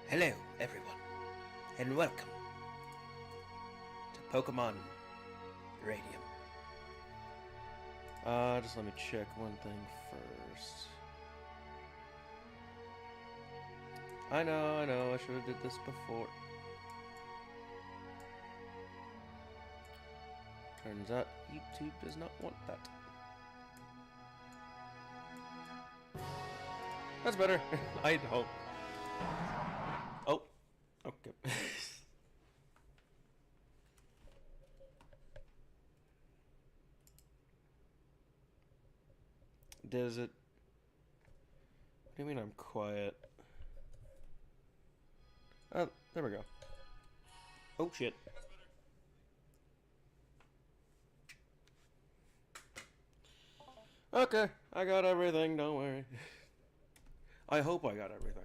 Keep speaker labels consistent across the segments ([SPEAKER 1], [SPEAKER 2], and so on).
[SPEAKER 1] Hello, everyone, and welcome to Pokemon Uranium. Just let me check one thing first. I know, I should have did this before. Turns out YouTube does not want that. That's better, I hope. Oh, okay. Does it? What do you mean I'm quiet? Oh, there we go. Oh shit. Okay, I got everything, don't worry. I hope I got everything.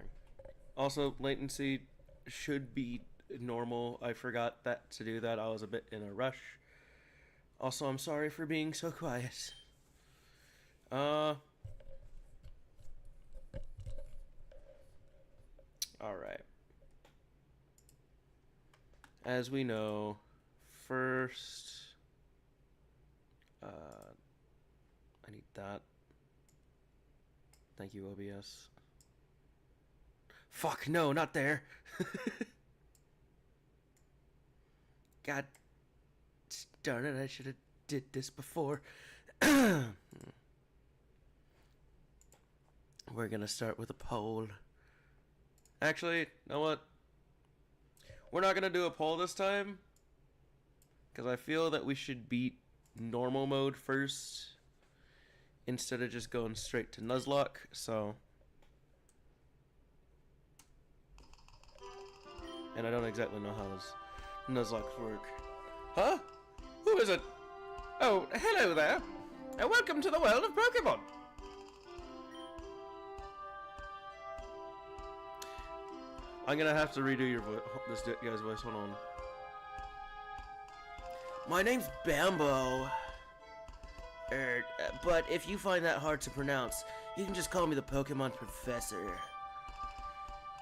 [SPEAKER 1] Also, latency should be normal. I forgot that to do that. I was a bit in a rush. Also, I'm sorry for being so quiet. Alright. As we know, first... I need that. Thank you, OBS. Fuck, no, not there. God darn it, I should have did this before. We're gonna start with a poll. Actually, you know what? We're not gonna do a poll this time, because I feel that we should beat normal mode first, instead of just going straight to Nuzlocke, so... And I don't exactly know how those Nuzlocke work. Huh? Who is it? Oh, hello there. And welcome to the world of Pokemon. I'm gonna have to redo your this guy's voice. Hold on. My name's Bambo. But if you find that hard to pronounce, you can just call me the Pokemon Professor.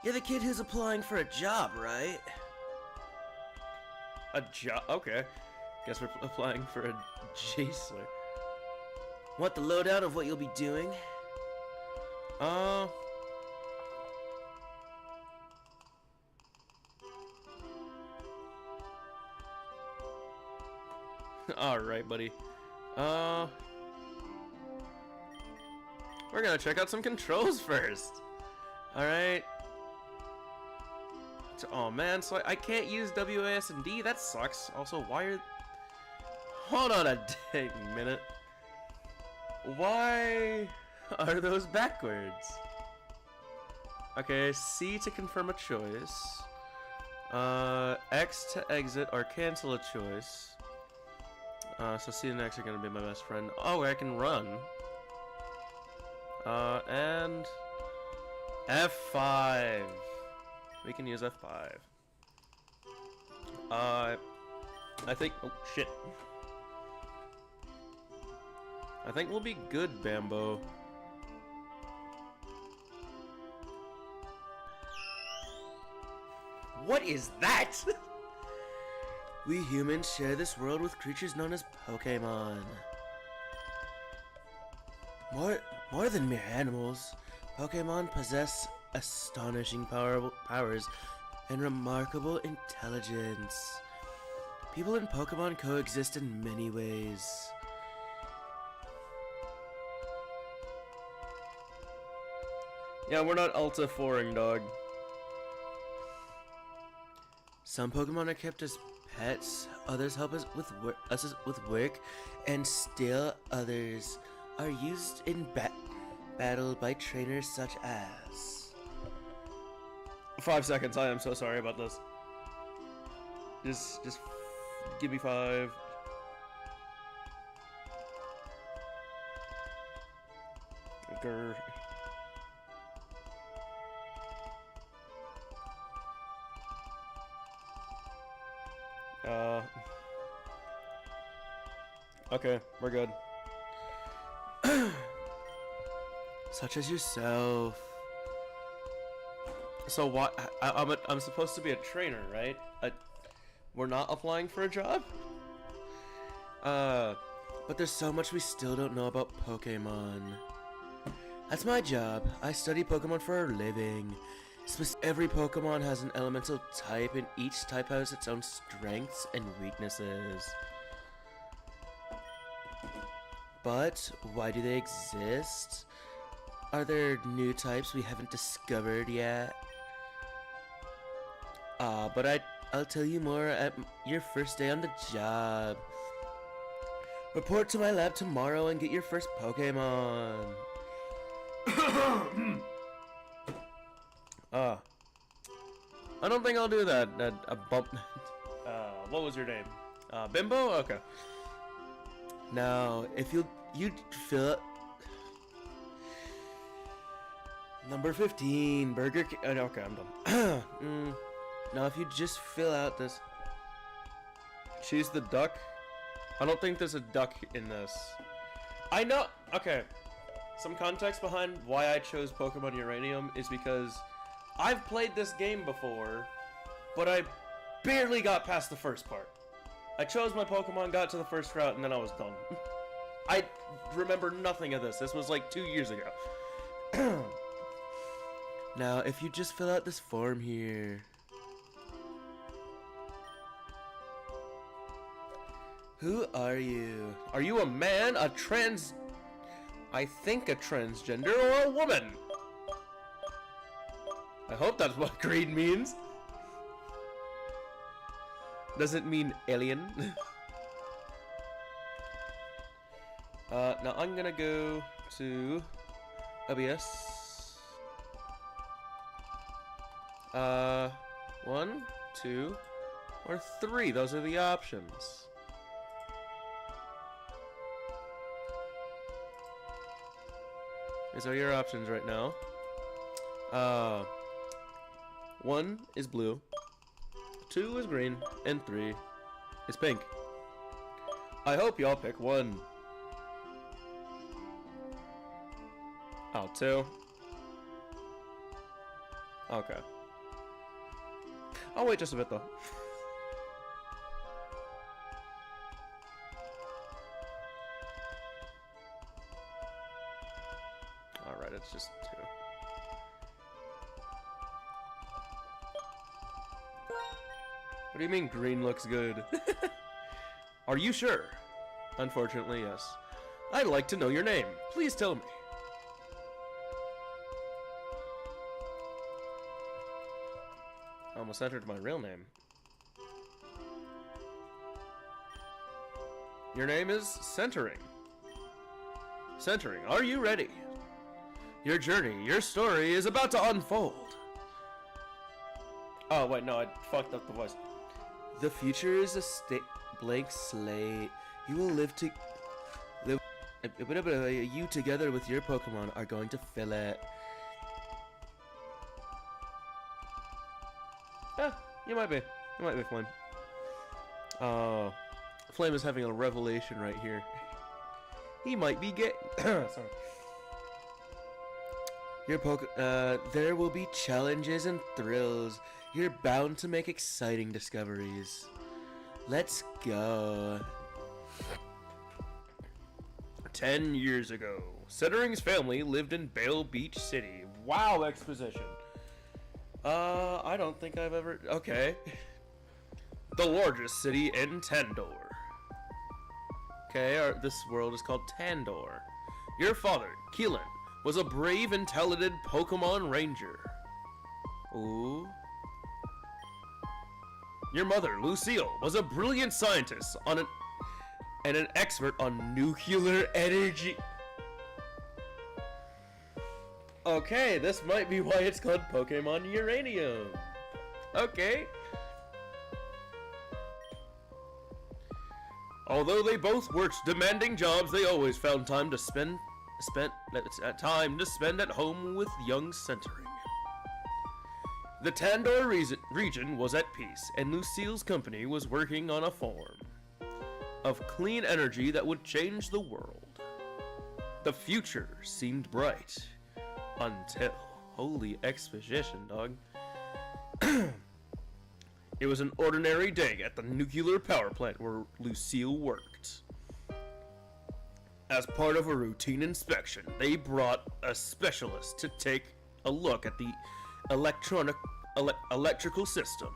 [SPEAKER 1] You're the kid who's applying for a job, right? A job? Okay. Guess we're applying for a Jaceler. Want the lowdown of what you'll be doing? Alright, buddy. We're gonna check out some controls first. Alright. Oh man, so I can't use WASD? That sucks. Also, why are... Hold on a dang minute. Why are those backwards? Okay, C to confirm a choice. X to exit or cancel a choice. So C and X are gonna be my best friend. Oh, I can run. And... F5. We can use F5. I think... Oh, shit. I think we'll be good, Bambo. What is that? We humans share this world with creatures known as Pokemon. More than mere animals, Pokemon possess astonishing powers and remarkable intelligence. People and Pokemon coexist in many ways. Yeah, we're not Alta 4ing, dog. Some Pokemon are kept as pets, others help us with work, and still others are used in battle by trainers such as... 5 seconds, I am so sorry about this. Just give me 5. Grr. Okay, we're good. Such as yourself. So what? I'm supposed to be a trainer, right? We're not applying for a job. But there's so much we still don't know about Pokemon. That's my job. I study Pokemon for a living. Every Pokemon has an elemental type, and each type has its own strengths and weaknesses. But why do they exist? Are there new types we haven't discovered yet? But I'll tell you more at your first day on the job. Report to my lab tomorrow and get your first Pokemon. I don't think I'll do that. A bump. What was your name? Bimbo? Okay. Now, if you'd fill number 15, Burger King. Okay, I'm done. Now, if you just fill out this. She's the duck. I don't think there's a duck in this. I know. Okay. Some context behind why I chose Pokemon Uranium is because I've played this game before, but I barely got past the first part. I chose my Pokemon, got to the first route, and then I was done. I remember nothing of this. This was like 2 years ago. Now, if you just fill out this form here. Who are you? Are you a man, a trans... I think a transgender, or a woman? I hope that's what green means. Does it mean alien? Now I'm gonna go to OBS. 1, 2, or 3. Those are the options. These are your options right now. 1 is blue, 2 is green, and 3 is pink. I hope y'all pick 1. Oh, 2. Okay. I'll wait just a bit though. Alright, it's just 2. What do you mean green looks good? Are you sure? Unfortunately, yes. I'd like to know your name. Please tell me. I almost entered my real name. Your name is Centering. Centering, are you ready? Your journey, your story is about to unfold. Oh, wait, no, I fucked up the voice. The future is a blank slate. You will live. You together with your Pokemon are going to fill it. You might be. You might be Flame. Flame is having a revelation right here. He might be gay. Sorry. Your there will be challenges and thrills. You're bound to make exciting discoveries. Let's go. 10 years ago, Settering's family lived in Bale Beach City. Wow, exposition. I don't think I've ever... Okay. The largest city in Tandor. Okay, this world is called Tandor. Your father, Keelan, was a brave and talented Pokemon Ranger. Ooh. Your mother, Lucille, was a brilliant scientist and an expert on nuclear energy. Okay, this might be why it's called Pokemon Uranium. Okay. Although they both worked demanding jobs, they always found time to spend at home with young Centering. The Tandor region was at peace, and Lucille's company was working on a form of clean energy that would change the world. The future seemed bright until... Holy exposition, dog. It was an ordinary day at the nuclear power plant where Lucille worked. As part of a routine inspection, they brought a specialist to take a look at the electrical system.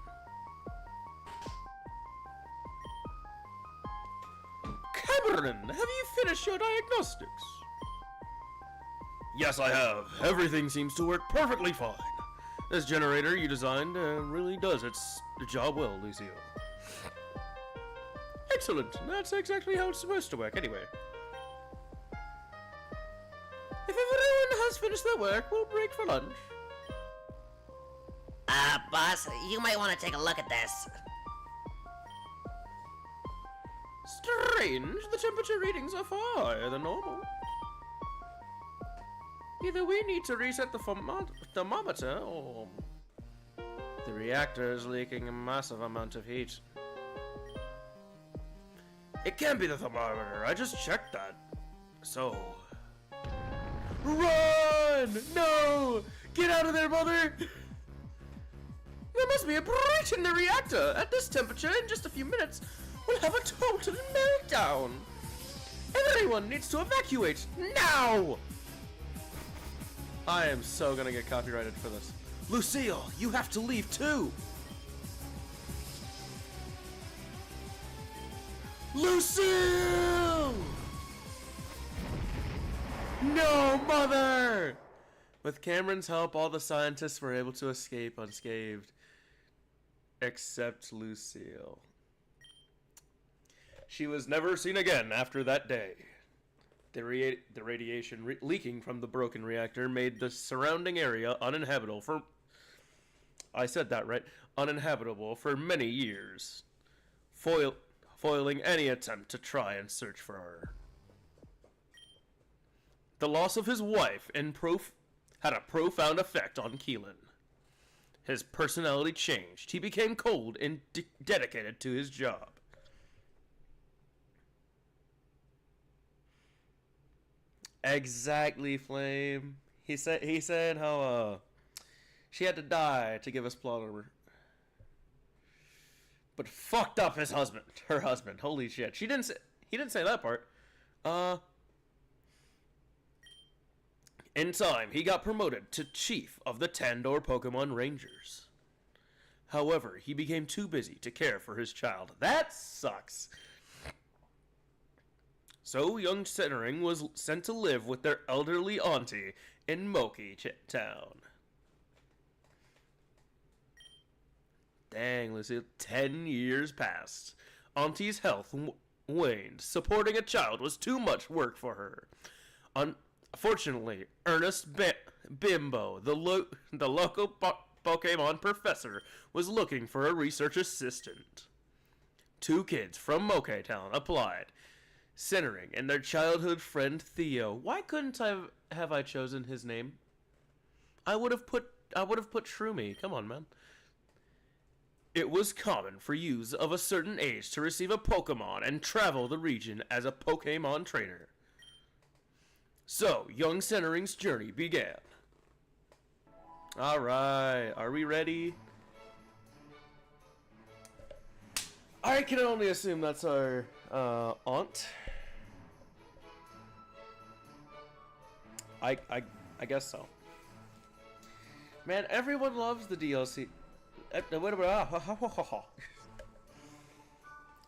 [SPEAKER 1] Cameron, have you finished your diagnostics? Yes, I have. Everything seems to work perfectly fine. This generator you designed really does its job well, Lucio. Excellent. That's exactly how it's supposed to work anyway. If everyone has finished their work, we'll break for lunch.
[SPEAKER 2] Boss, you might want to take a look at this.
[SPEAKER 1] Strange. The temperature readings are far higher than normal. Either we need to reset the thermometer, or the reactor is leaking a massive amount of heat. It can't be the thermometer. I just checked that. So... Run! No! Get out of there, mother! There must be a breach in the reactor. At this temperature, in just a few minutes, we'll have a total meltdown. Everyone needs to evacuate now! I am so gonna get copyrighted for this. Lucille, you have to leave too! Lucille! No, mother! With Cameron's help, all the scientists were able to escape unscathed. Except Lucille. She was never seen again after that day. The radiation leaking from the broken reactor made the surrounding area uninhabitable for... I said that right. Uninhabitable for many years. Foiling any attempt to try and search for her. The loss of his wife had a profound effect on Keelan. His personality changed. He became cold and dedicated to his job. Exactly, Flame. He said how she had to die to give us plot armor. But fucked up her husband. Holy shit. He didn't say that part. In time, he got promoted to chief of the Tandor Pokemon Rangers. However, he became too busy to care for his child. That sucks. So, young Centering was sent to live with their elderly auntie in Moki Town. Dang, Lucy, 10 years passed. Auntie's health waned. Supporting a child was too much work for her. Unfortunately, Ernest Bimbo, the local Pokemon professor, was looking for a research assistant. 2 kids from Moki Town applied. Centering and their childhood friend Theo. Why couldn't I have chosen his name? I would have put Shroomy. Come on, man. It was common for youths of a certain age to receive a Pokemon and travel the region as a Pokemon trainer. So, young Centering's journey began. Alright, are we ready? I can only assume that's our aunt. I guess so. Man, everyone loves the DLC.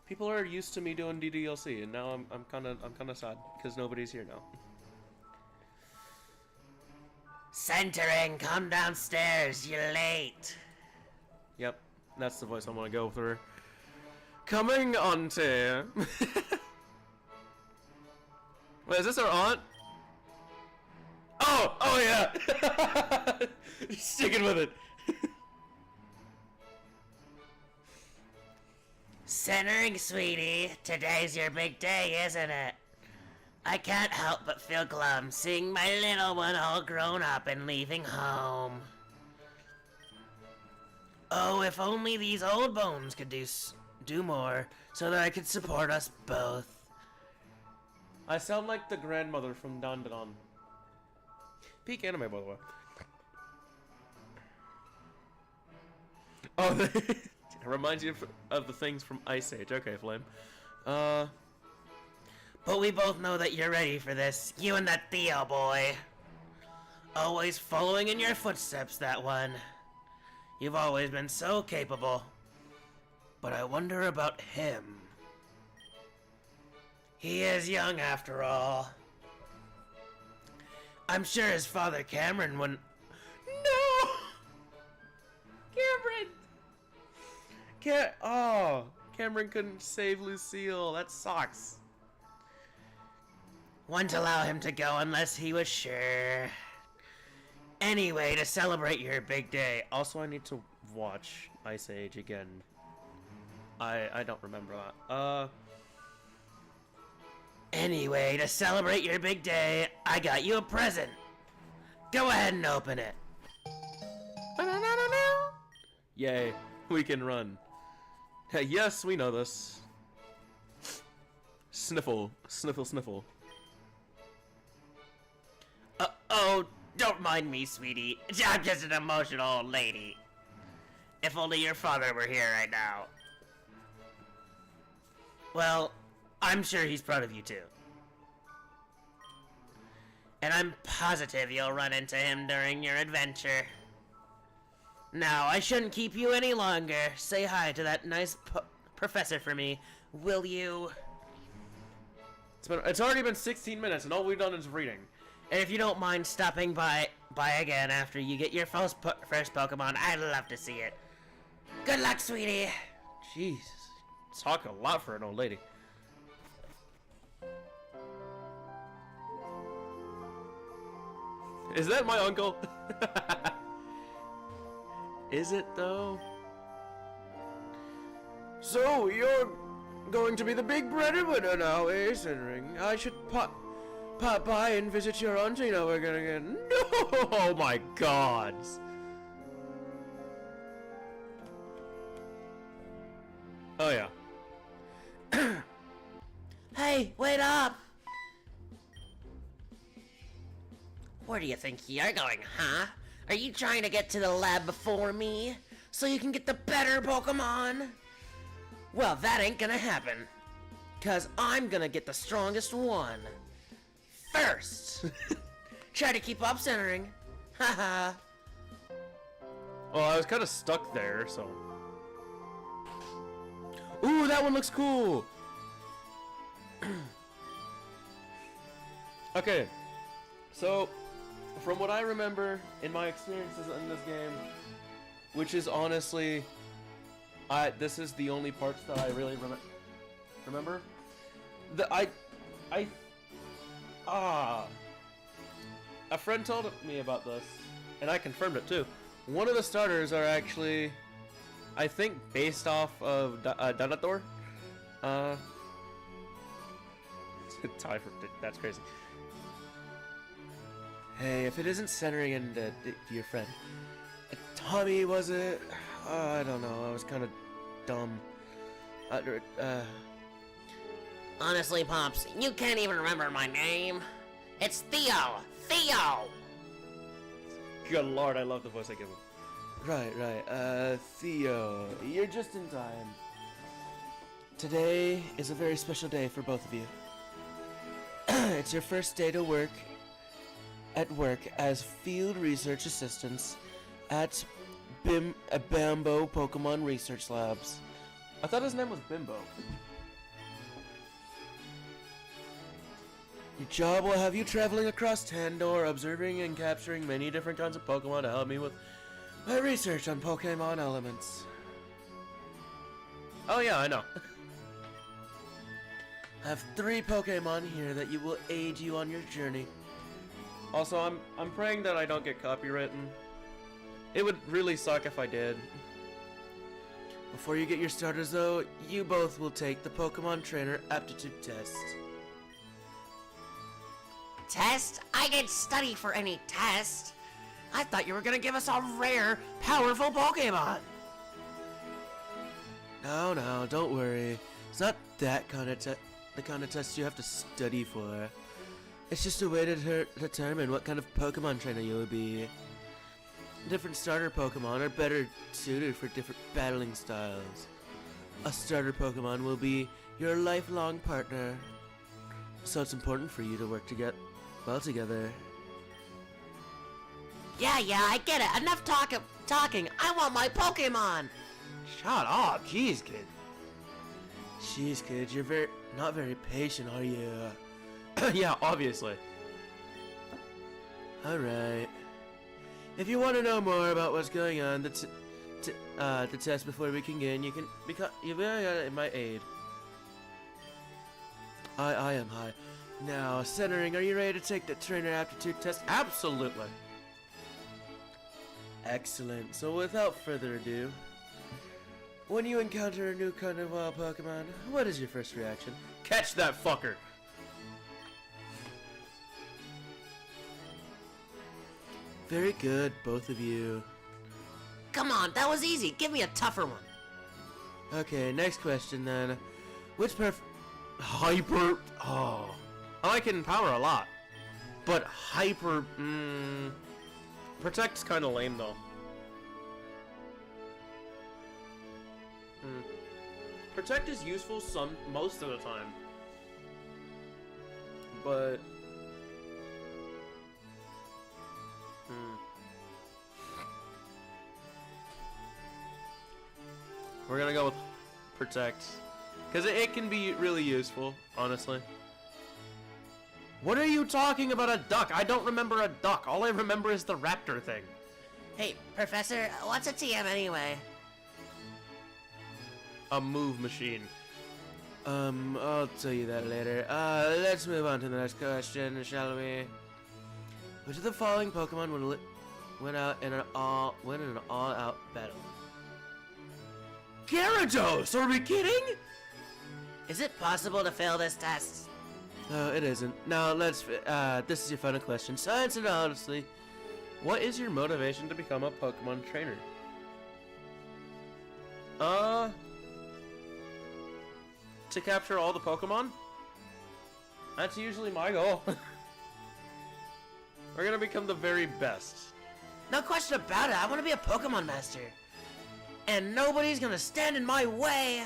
[SPEAKER 1] People are used to me doing DLC, and now I'm kind of sad because nobody's here now.
[SPEAKER 2] Centering, come downstairs. You're late.
[SPEAKER 1] Yep, that's the voice I'm gonna go through. Coming on to. Wait, is this our aunt? Oh yeah. Sticking with it.
[SPEAKER 2] Centering, sweetie. Today's your big day, isn't it? I can't help but feel glum seeing my little one all grown up and leaving home. Oh, if only these old bones could do more so that I could support us both.
[SPEAKER 1] I sound like the grandmother from Don Don. Peak anime, by the way. Oh, it reminds you of the things from Ice Age. Okay, Flame.
[SPEAKER 2] But we both know that you're ready for this. You and that Theo boy. Always following in your footsteps, that one. You've always been so capable. But I wonder about him. He is young after all. I'm sure his father Cameron wouldn't... No! Cameron! Cameron couldn't save Lucille. That sucks. Wouldn't allow him to go unless he was sure. Anyway, to celebrate your big day.
[SPEAKER 1] Also, I need to watch Ice Age again. I don't remember that.
[SPEAKER 2] Anyway, to celebrate your big day, I got you a present. Go ahead and open it.
[SPEAKER 1] Yay, we can run. Yes, we know this. Sniffle, sniffle, sniffle.
[SPEAKER 2] Oh, don't mind me, sweetie. I'm just an emotional old lady. If only your father were here right now. Well, I'm sure he's proud of you too. And I'm positive you'll run into him during your adventure. Now, I shouldn't keep you any longer. Say hi to that nice professor for me, will you?
[SPEAKER 1] It's already been 16 minutes and all we've done is reading.
[SPEAKER 2] And if you don't mind stopping by again after you get your first Pokemon, I'd love to see it. Good luck, sweetie.
[SPEAKER 1] Jeez, talk a lot for an old lady. Is that my uncle? Is it though? So you're going to be the big breadwinner now, eh, Sinring? I should pop by and visit your auntie now we're gonna get. No! Oh my God! Oh yeah.
[SPEAKER 2] Hey, wait up! Where do you think you're going, huh? Are you trying to get to the lab before me? So you can get the better Pokemon? Well, that ain't gonna happen. 'Cause I'm gonna get the strongest one. First! Try to keep up, Centering. Haha.
[SPEAKER 1] Well, I was kind of stuck there, so. Ooh, that one looks cool! Okay, so, from what I remember in my experiences in this game, which is honestly, this is the only parts that I really remember. A friend told me about this, and I confirmed it too. One of the starters are actually, I think, based off of Donator. That's crazy. Hey, if it isn't centering into your friend. Tommy, was it? I don't know, I was kind of dumb.
[SPEAKER 2] Honestly, Pops, you can't even remember my name. It's Theo! Theo!
[SPEAKER 1] Good lord, I love the voice I give him. Right, Theo, you're just in time. Today is a very special day for both of you. It's your first day to work as field research assistants at Bambo Pokemon Research Labs. I thought his name was Bimbo. Your job will have you traveling across Tandor, observing and capturing many different kinds of Pokemon to help me with my research on Pokemon elements. Oh yeah, I know. I have 3 Pokemon here that will aid you on your journey. Also, I'm praying that I don't get copywritten. It would really suck if I did. Before you get your starters though, you both will take the Pokemon Trainer Aptitude Test.
[SPEAKER 2] Test? I didn't study for any test. I thought you were gonna give us a rare, powerful Pokemon.
[SPEAKER 1] No, don't worry. It's not that kind of the kind of test you have to study for. It's just a way to determine what kind of Pokemon trainer you will be. Different starter Pokemon are better suited for different battling styles. A starter Pokemon will be your lifelong partner, so it's important for you to work well together.
[SPEAKER 2] Yeah, I get it. Enough talking. I want my Pokemon.
[SPEAKER 1] Shut up, jeez, kid. Jeez, kid, you're not very patient, are you? Yeah, obviously. Alright. If you want to know more about what's going on, the test before we can begin, you in my aid. I am high. Now, Centering, are you ready to take the trainer aptitude test? Absolutely. Excellent. So without further ado, when you encounter a new kind of wild Pokemon, what is your first reaction? Catch that fucker! Very good, both of you.
[SPEAKER 2] Come on, that was easy. Give me a tougher one.
[SPEAKER 1] Okay, next question then. Which I like Hidden Power a lot. But Protect's kinda lame though. Protect is useful most of the time. But we're gonna go with Protect. Because it can be really useful, honestly. What are you talking about a duck? I don't remember a duck. All I remember is the raptor thing.
[SPEAKER 2] Hey, Professor, what's a TM anyway?
[SPEAKER 1] A move machine. I'll tell you that later. Let's move on to the next question, shall we? Which of the following Pokemon would win in an all-out battle? Gyarados! Are we kidding?
[SPEAKER 2] Is it possible to fail this test?
[SPEAKER 1] No, it isn't. Now let's. This is your final question. Science and honestly, what is your motivation to become a Pokemon trainer? To capture all the Pokemon? That's usually my goal. We're gonna become the very best.
[SPEAKER 2] No question about it. I want to be a Pokemon master. And nobody's gonna stand in my way.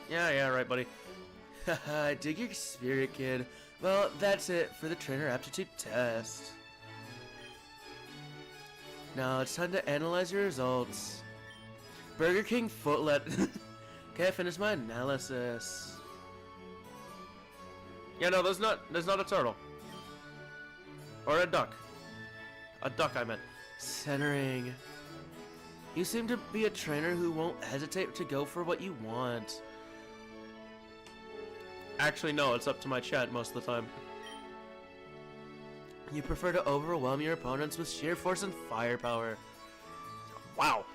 [SPEAKER 1] Yeah, right, buddy. Haha, dig your spirit, kid. Well, that's it for the trainer aptitude test. Now it's time to analyze your results. Burger King Footlet. Okay, I finished my analysis. Yeah, no, there's not a turtle. Or a duck. A duck, I meant. Centering. You seem to be a trainer who won't hesitate to go for what you want. Actually, no, it's up to my chat most of the time. You prefer to overwhelm your opponents with sheer force and firepower. Wow.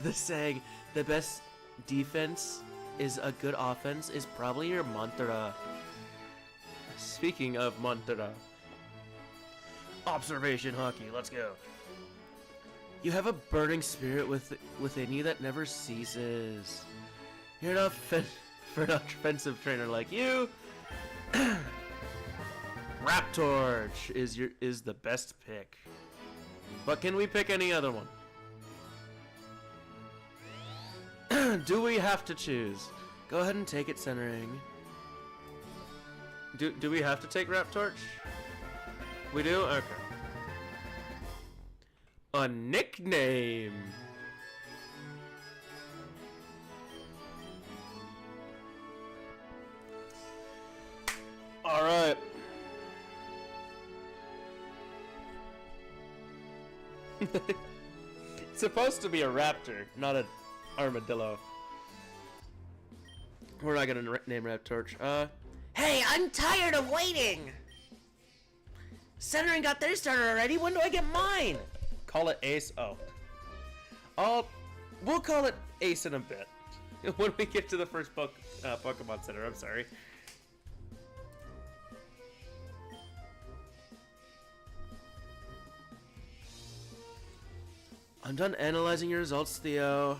[SPEAKER 1] The saying, the best defense is a good offense, is probably your mantra. Speaking of mantra. Observation hockey, let's go. You have a burning spirit within you that never ceases. You're not for an offensive trainer like you. Raptorch is the best pick. But can we pick any other one? Do we have to choose? Go ahead and take it, Centering. Do we have to take Raptorch? We do? Okay. A nickname. All right. It's supposed to be a raptor, not an armadillo. We're not gonna name Raptorch.
[SPEAKER 2] Hey, I'm tired of waiting. Centering got their starter already. When do I get mine?
[SPEAKER 1] Call it Ace. We'll call it Ace in a bit. When we get to the first Pokemon Center, I'm sorry. I'm done analyzing your results, Theo.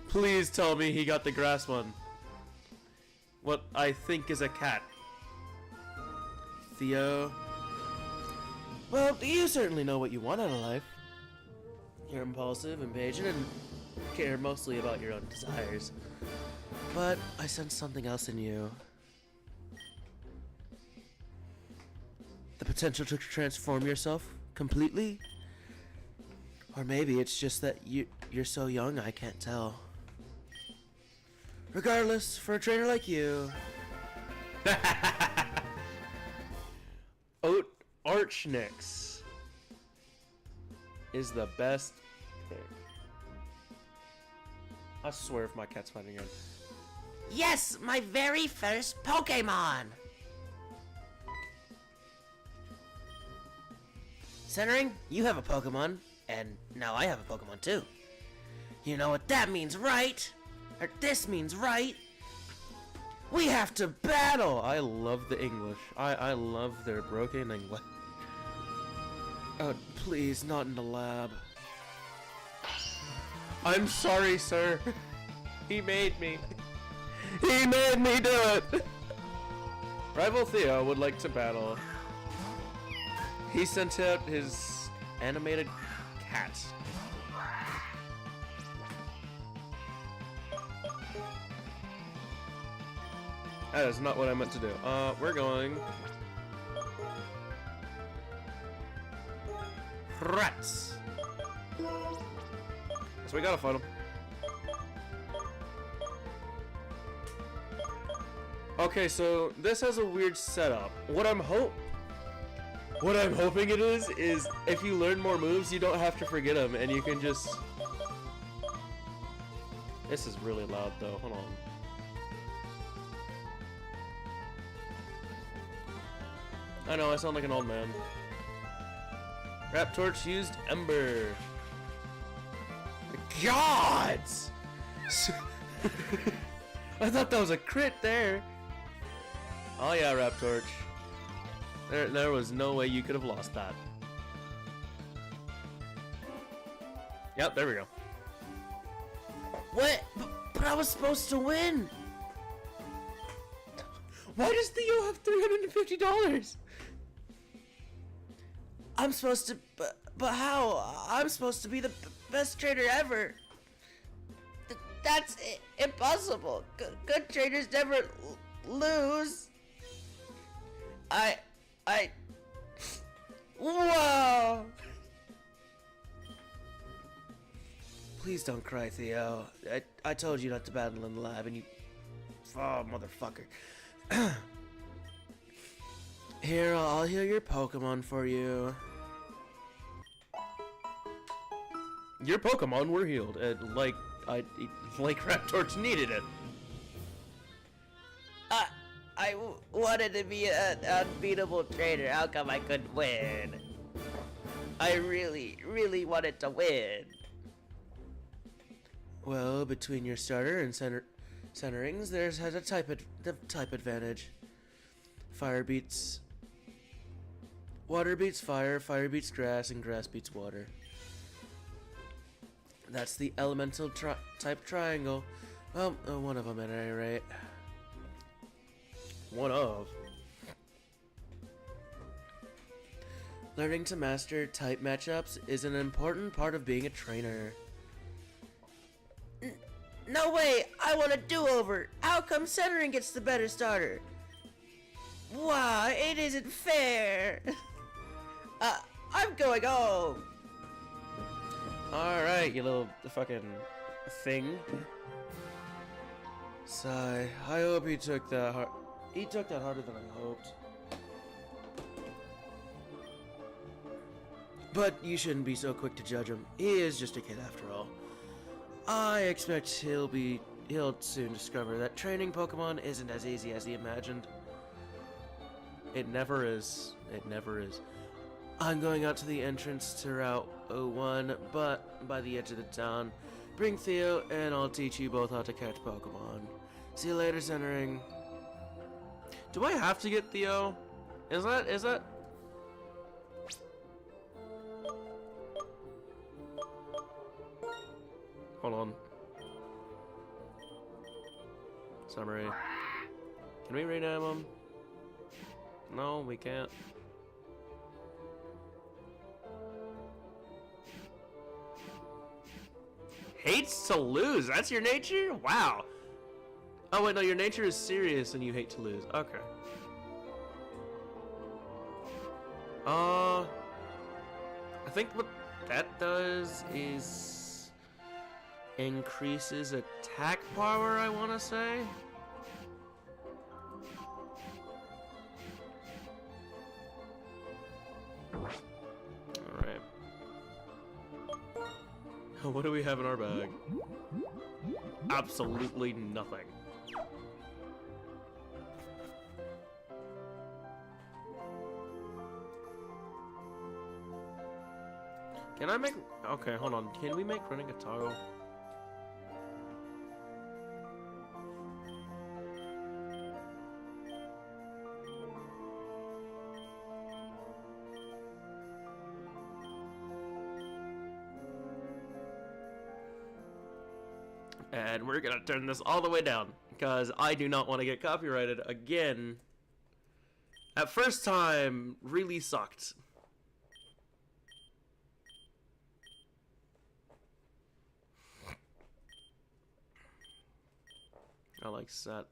[SPEAKER 1] Please tell me he got the grass one. What I think is a cat. Theo, Well, you certainly know what you want out of life. You're impulsive, impatient, and care mostly about your own desires. But I sense something else in you. The potential to transform yourself completely? Or maybe it's just that you're so young I can't tell. Regardless, for a trainer like you... Archnix is the best pick. I swear if my cat's fighting again.
[SPEAKER 2] Yes, my very first Pokemon! Centering, you have a Pokemon, and now I have a Pokemon too. You know what that means, right? Or this means, right? We have to battle!
[SPEAKER 1] I love the English. I love their broken English. Oh, please, not in the lab. I'm sorry, sir. He made me. He made me do it! Rival Theo would like to battle. He sent out his animated cat. That is not what I meant to do. We're going... Rats! So we gotta fight him. Okay, so this has a weird setup. What I'm hoping it is if you learn more moves, you don't have to forget them, and you can just... This is really loud, though. Hold on. I know, I sound like an old man. Raptorch used Ember. Gods! I thought that was a crit there. Oh yeah, Raptorch. There was no way you could have lost that. Yep, there we go.
[SPEAKER 2] What? But I was supposed to win!
[SPEAKER 1] Why does Theo have $350?
[SPEAKER 2] I'm supposed to... But how? I'm supposed to be the best trader ever. That's impossible. Good traders never lose. Whoa!
[SPEAKER 1] Please don't cry, Theo. I told you not to battle in the lab, and you... Oh, motherfucker. Here, I'll heal your Pokemon for you. Your Pokemon were healed, like Raptorch needed it.
[SPEAKER 2] I wanted to be an unbeatable trader. How come I couldn't win? I really wanted to win.
[SPEAKER 1] Well, between your starter and centerings, there's a type advantage. Fire beats... Water beats fire, fire beats grass, and grass beats water. That's the elemental type triangle. Well, one of them at any rate. One of. Learning to master type matchups is an important part of being a trainer.
[SPEAKER 2] No way! I want a do-over! How come centering gets the better starter? Wow, it isn't fair! I'm going home!
[SPEAKER 1] Alright, you little fucking thing. Sigh. I hope he took that hard. He took that harder than I hoped. But you shouldn't be so quick to judge him. He is just a kid after all. I expect he'll soon discover that training Pokemon isn't as easy as he imagined. It never is. It never is. I'm going out to the entrance to Route 01, but by the edge of the town. Bring Theo, and I'll teach you both how to catch Pokemon. See you later, centering. Do I have to get Theo? Is that? Hold on. Summary. Can we rename him? No, we can't. Hates to lose. That's your nature? Wow. Oh, wait, no, your nature is serious and you hate to lose. Okay. I think what that does is increases attack power, I want to say. Alright. What do we have in our bag? Absolutely nothing. Can I make... Okay, hold on. Can we make running a toggle? And we're gonna turn this all the way down, because I do not want to get copyrighted again. At first time, really sucked. I like set.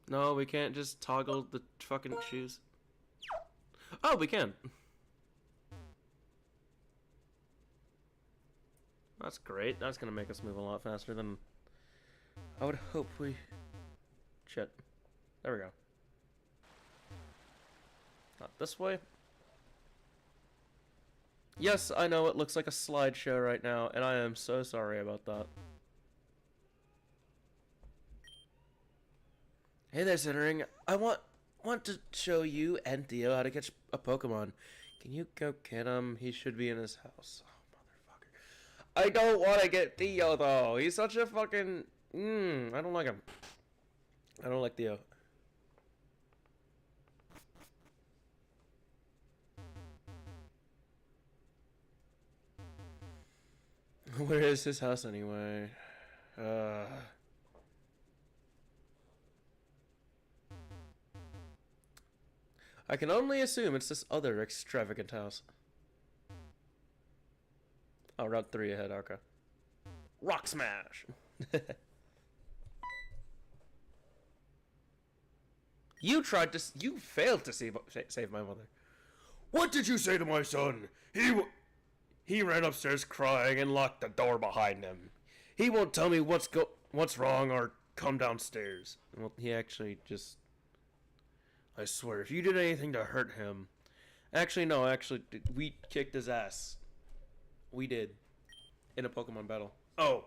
[SPEAKER 1] No, we can't just toggle the fucking shoes. Oh, we can. That's great. That's gonna make us move a lot faster than I would hope we... Shit. There we go. Not this way. Yes, I know it looks like a slideshow right now, and I am so sorry about that. Hey there, Centering. I want to show you and Theo how to catch a Pokemon. Can you go get him? He should be in his house. Oh, motherfucker. I don't want to get Theo, though. He's such a fucking... I don't like him. I don't like Theo. Where is his house anyway? I can only assume it's this other extravagant house. Oh, Route 3 ahead, okay. Rock Smash! You failed to save my mother. What did you say to my son? He ran upstairs crying and locked the door behind him. He won't tell me what's wrong or come downstairs. Well, he actually just... I swear, if you did anything to hurt him... Actually, no, we kicked his ass. We did. In a Pokemon battle. Oh.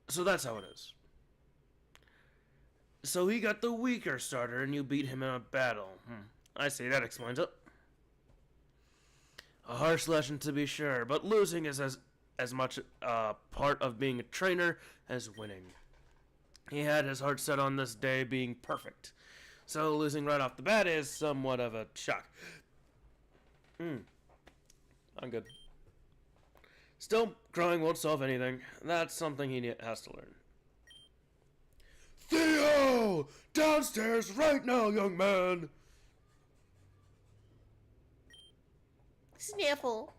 [SPEAKER 1] So that's how it is. So he got the weaker starter and you beat him in a battle. I see, that explains it. A harsh lesson to be sure, but losing is as much part of being a trainer as winning. He had his heart set on this day being perfect. So losing right off the bat is somewhat of a shock. I'm good. Still, crying won't solve anything. That's something he has to learn. Theo! Downstairs right now, young man!
[SPEAKER 2] Sniffle.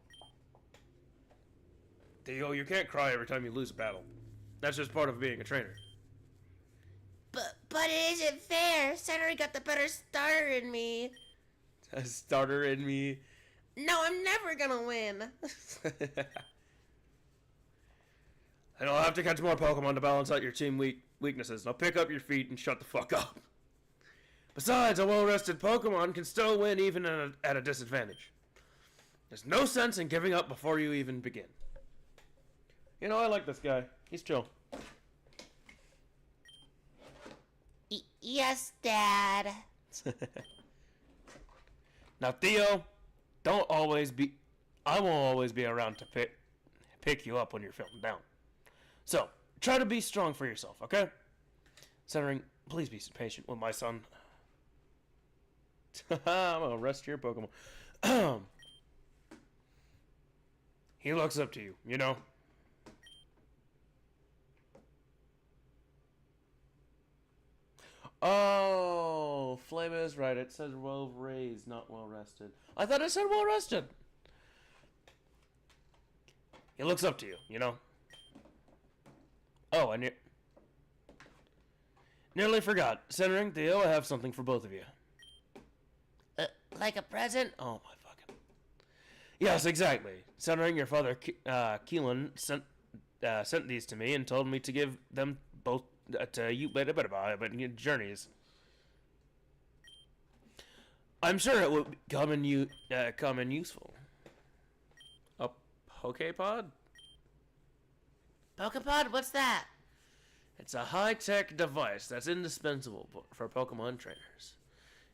[SPEAKER 1] Theo, you can't cry every time you lose a battle. That's just part of being a trainer.
[SPEAKER 2] But it isn't fair. Senator got the better starter in me.
[SPEAKER 1] A starter in me?
[SPEAKER 2] No, I'm never gonna win.
[SPEAKER 1] And I'll have to catch more Pokemon to balance out your team weaknesses. Now pick up your feet and shut the fuck up. Besides, a well-rested Pokemon can still win even at a disadvantage. There's no sense in giving up before you even begin. You know, I like this guy. He's chill.
[SPEAKER 2] Yes, Dad.
[SPEAKER 1] Now, Theo, I won't always be around to pick you up when you're feeling down. So, try to be strong for yourself, okay? Centering, please be patient with my son. I'm gonna rest your Pokemon. He looks up to you, you know? Oh, Flame is right. It says well raised, not well rested. I thought it said well rested. He looks up to you, you know? Oh, I nearly forgot. Centering, Theo, I have something for both of you.
[SPEAKER 2] Like a present?
[SPEAKER 1] Oh, my fucking... Yes, exactly. Centering, your father, Keelan, sent these to me and told me to give them both to you about your journeys. I'm sure it would come in useful. A Pokepod?
[SPEAKER 2] Pokepod? What's that?
[SPEAKER 1] It's a high-tech device that's indispensable for Pokemon trainers.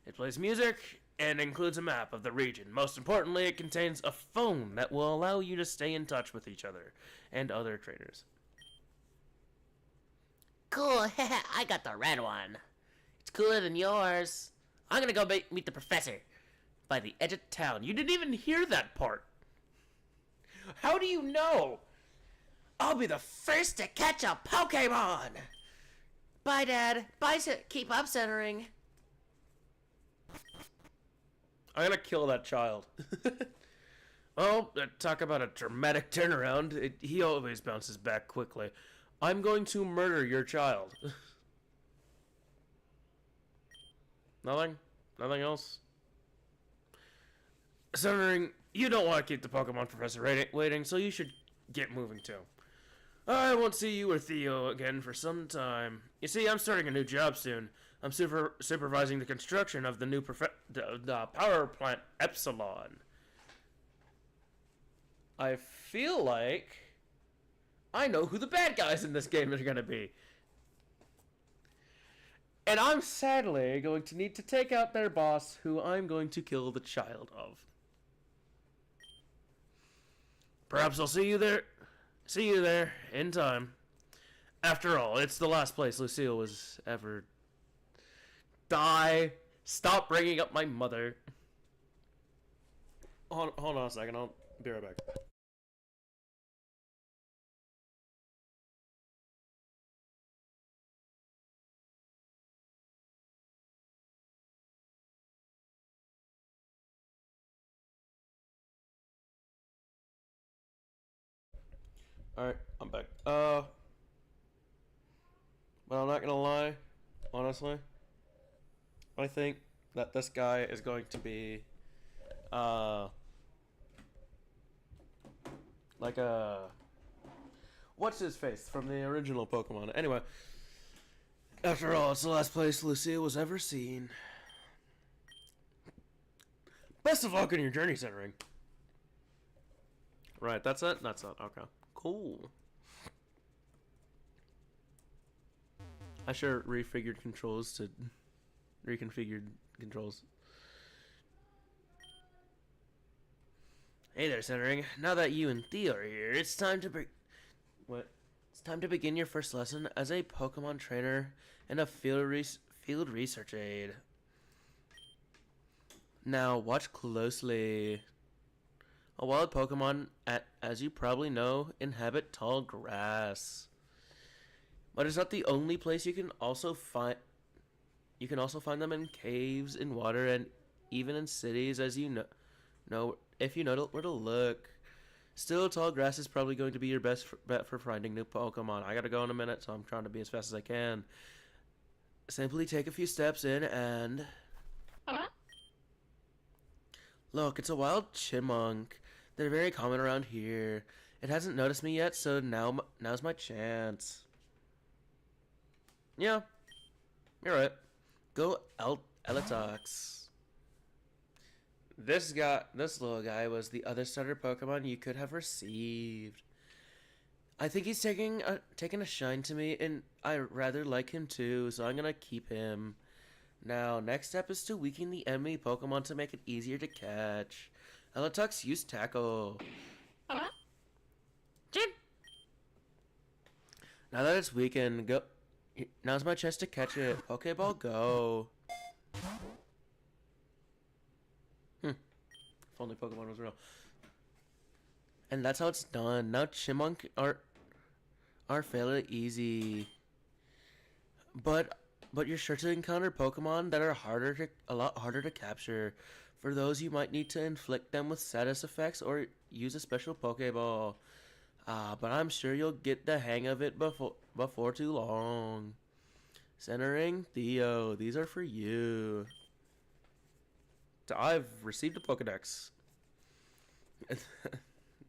[SPEAKER 1] It plays music and includes a map of the region. Most importantly, it contains a phone that will allow you to stay in touch with each other and other trainers.
[SPEAKER 2] Cool. I got the red one. It's cooler than yours. I'm gonna go meet the professor by the edge of town.
[SPEAKER 1] You didn't even hear that part. How do you know?
[SPEAKER 2] I'll be the first to catch a Pokemon. Bye, Dad. Bye, keep up centering.
[SPEAKER 1] I'm gonna kill that child. Oh, talk about a dramatic turnaround. He always bounces back quickly. I'm going to murder your child. Nothing? Nothing else? Centering, you don't want to keep the Pokemon Professor waiting, so you should get moving too. I won't see you or Theo again for some time. You see, I'm starting a new job soon. I'm supervising the construction of the new the power plant Epsilon. I feel like I know who the bad guys in this game are going to be. And I'm sadly going to need to take out their boss, who I'm going to kill the child of. Perhaps I'll see you there in time. After all, it's the last place Lucille was ever... Die! Stop bringing up my mother. Hold on a second, I'll be right back. Alright, I'm back. But I'm not gonna lie, honestly. I think that this guy is going to be, like a... What's his face from the original Pokemon? Anyway, after all, it's the last place Lucille was ever seen. Best of luck in your journey, Centering. Right, that's it? That's it, okay. Cool. I sure reconfigured controls. Hey there, Centering. Now that you and Theo are here, it's time to It's time to begin your first lesson as a Pokemon trainer and a field research aide. Now, watch closely. A wild Pokemon, as you probably know, inhabit tall grass. But it's not the only place you can also find. You can also find them in caves, in water, and even in cities, as you know if you know where to look. Still, tall grass is probably going to be your best bet for finding new Pokemon. I gotta go in a minute, so I'm trying to be as fast as I can. Simply take a few steps in and... Look, it's a wild Chipmunk. They're very common around here. It hasn't noticed me yet, so now's my chance. Yeah, you're right. Go Elitox. This little guy was the other starter Pokemon you could have received. I think he's taking a shine to me, and I rather like him too, so I'm gonna keep him. Now, next step is to weaken the enemy Pokemon to make it easier to catch. Elitox, use Tackle.
[SPEAKER 2] Jin.
[SPEAKER 1] Now that it's weakened, go. Now's my chance to catch it. Pokeball, go. If only Pokemon was real. And that's how it's done. Now Chipmunk are fairly easy. But but you're sure to encounter Pokemon that are a lot harder to capture. For those, you might need to inflict them with status effects or use a special Pokeball. But I'm sure you'll get the hang of it before too long. Centering Theo, these are for you. I've received a Pokedex.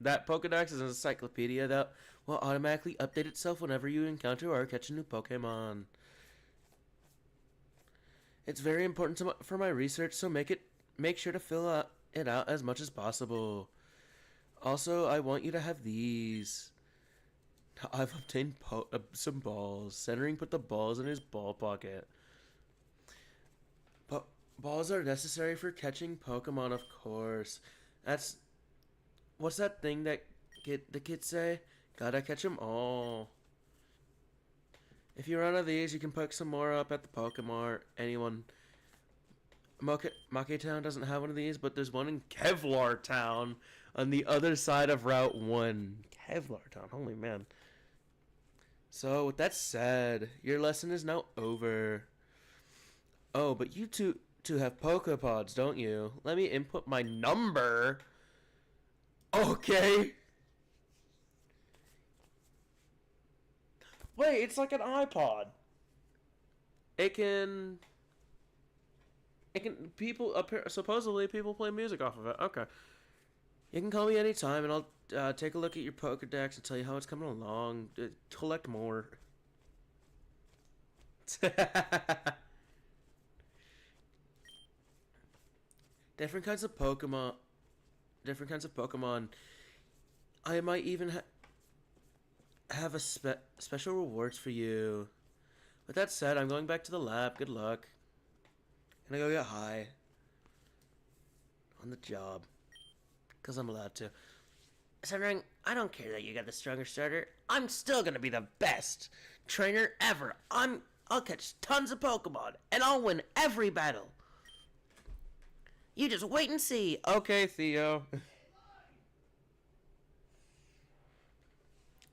[SPEAKER 1] That Pokedex is an encyclopedia that will automatically update itself whenever you encounter or catch a new Pokemon. It's very important for my research, so make sure to fill it out as much as possible. Also, I want you to have these. I've obtained some balls. Centering put the balls in his ball pocket. But balls are necessary for catching Pokemon, of course. What's that thing that the kids say? Gotta catch 'em all. If you run out of these, you can pick some more up at the Pokemart. Maki Town doesn't have one of these, but there's one in Kevlar Town on the other side of Route 1. Kevlar Town, holy man. So, with that said, your lesson is now over. Oh, but you two have Pokepods, don't you? Let me input my number. Okay. Wait, it's like an iPod. Supposedly people play music off of it. Okay. You can call me anytime and I'll take a look at your Pokedex and tell you how it's coming along. Collect more. Different kinds of Pokemon. I might even have a special rewards for you. With that said, I'm going back to the lab. Good luck. Gonna go get high. On the job. Because I'm allowed to. Centering, I don't care that you got the stronger starter. I'm still gonna be the best trainer ever. I'll catch tons of Pokemon, and I'll win every battle. You just wait and see. Okay, Theo.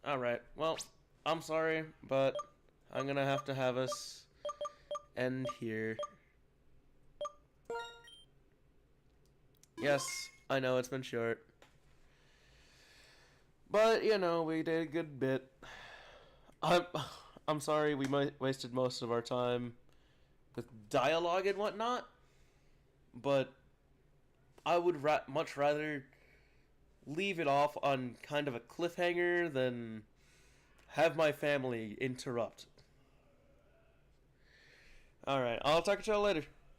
[SPEAKER 1] Alright, well, I'm sorry, but I'm gonna have to have us end here. Yes, I know it's been short. But, you know, we did a good bit. I'm sorry we wasted most of our time with dialogue and whatnot, but I would much rather leave it off on kind of a cliffhanger than have my family interrupt. Alright, I'll talk to y'all later.